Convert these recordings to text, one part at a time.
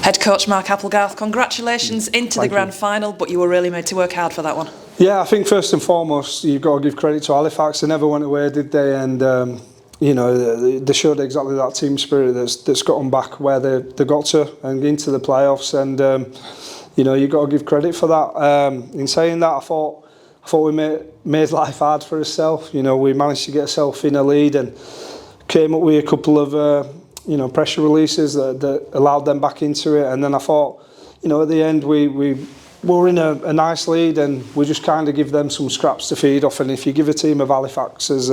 Head coach Mark Applegarth, congratulations into the grand final, but you were really made to work hard for that one. Yeah, I think first and foremost you've got to give credit to Halifax. They never went away, did they? And you know, they showed exactly that team spirit that's got them back where they got to and into the playoffs. And you know, you've got to give credit for that. In saying that, I thought we made life hard for ourselves. You know, we managed to get ourselves in a lead and came up with a couple of you know, pressure releases that allowed them back into it. And then I thought, you know, at the end we were in a nice lead, and we just kind of give them some scraps to feed off. And if you give a team of Halifax's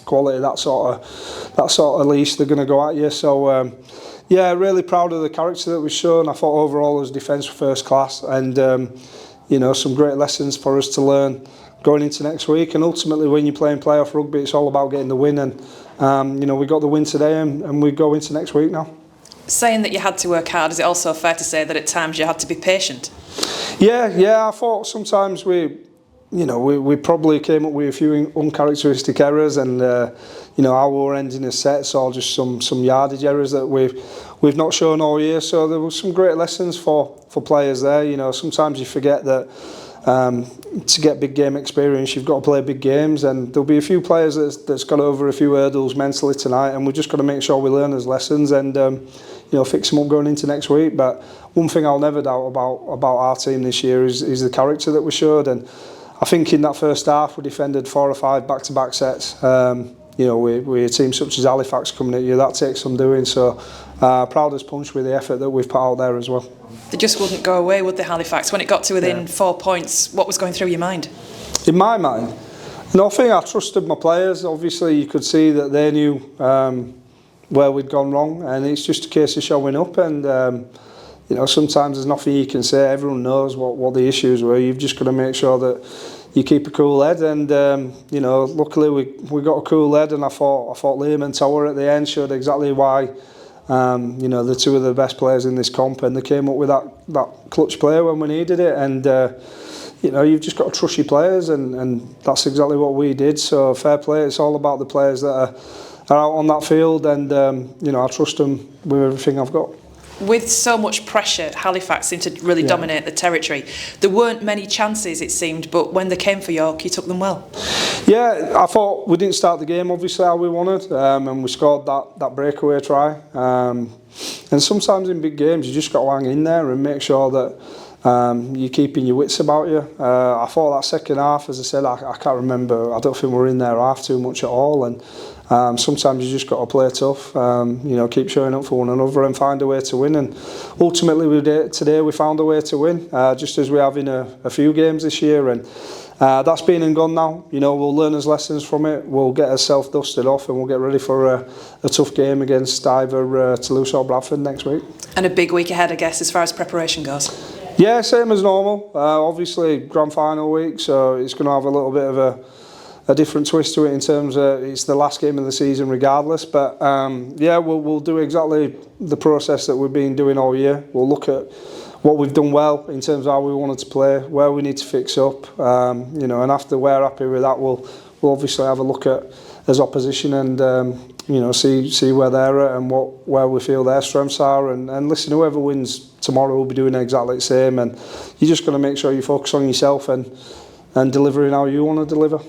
quality that sort of leash, they're going to go at you. So yeah, really proud of the character that we've shown. I thought overall as defence were first class, and you know, some great lessons for us to learn going into next week. And ultimately, when you're playing playoff rugby, it's all about getting the win. And you know, we got the win today, and we go into next week now. Saying that you had to work hard, is it also fair to say that at times you had to be patient? Yeah. I thought sometimes we probably came up with a few uncharacteristic errors, and you know, our ending of sets or just some yardage errors that we've not shown all year. So there were some great lessons for players there. You know, sometimes you forget that to get big game experience, you've got to play big games, and there'll be a few players that's got over a few hurdles mentally tonight, and we've just got to make sure we learn those lessons and you know, fix them up going into next week. But one thing I'll never doubt about our team this year is the character that we showed. And I think in that first half we defended 4 or 5 back-to-back sets. You know, we're a team such as Halifax coming at you, that takes some doing. So proud as punch with the effort that we've put out there as well. They just wouldn't go away, would they, Halifax? When it got to within 4 points, what was going through your mind? In my mind, nothing. I trusted my players. Obviously, you could see that they knew where we'd gone wrong, and it's just a case of showing up. And you know, sometimes there's nothing you can say. Everyone knows what the issues were. You've just got to make sure that you keep a cool head. And you know, luckily we got a cool head, and I thought Liam and Tower at the end showed exactly why. You know, they're two of the best players in this comp, and they came up with that clutch player when we needed it. And you know, you've just got to trust your players, and that's exactly what we did. So fair play. It's all about the players that are out on that field, and you know, I trust them with everything I've got. With so much pressure, Halifax seemed to really dominate the territory. There weren't many chances, it seemed, but when they came for York, you took them well. Yeah, I thought we didn't start the game obviously how we wanted, and we scored that breakaway try. And sometimes in big games, you just got to hang in there and make sure that you're keeping your wits about you. I thought that second half, as I said, I can't remember. I don't think we were in there half too much at all. And sometimes you just got to play tough, you know, keep showing up for one another and find a way to win. And ultimately today we found a way to win, just as we have in a few games this year. And that's been and gone now. You know, we'll learn as lessons from it. We'll get ourselves dusted off, and we'll get ready for a tough game against either Toulouse or Bradford next week. And a big week ahead, I guess, as far as preparation goes. Yeah, same as normal. Obviously, grand final week, so it's going to have a little bit of a different twist to it in terms of it's the last game of the season regardless. But yeah, we'll do exactly the process that we've been doing all year. We'll look at what we've done well in terms of how we wanted to play, where we need to fix up, you know, and after we're happy with that, we'll obviously have a look at as opposition and you know, see where they're at and where we feel their strengths are, and listen, whoever wins tomorrow will be doing exactly the same, and you just got to make sure you focus on yourself and delivering how you want to deliver.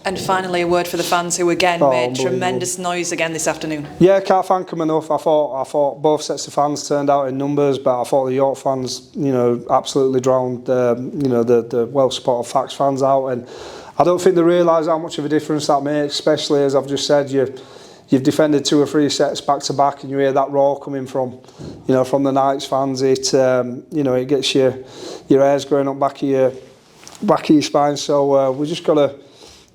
And finally, a word for the fans who again made tremendous noise again this afternoon. Yeah, can't thank them enough. I thought both sets of fans turned out in numbers, but I thought the York fans, you know, absolutely drowned you know, the well-supported Fax fans out, and I don't think they realise how much of a difference that makes, especially as I've just said, you've defended 2 or 3 sets back to back, and you hear that roar coming from, you know, from the Knights fans. It you know, it gets your hairs going up back of your spine. So we just got to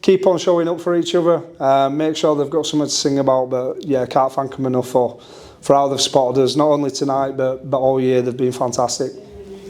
keep on showing up for each other, make sure they've got something to sing about. But yeah, can't thank them enough for how they've supported us, not only tonight but all year. They've been fantastic.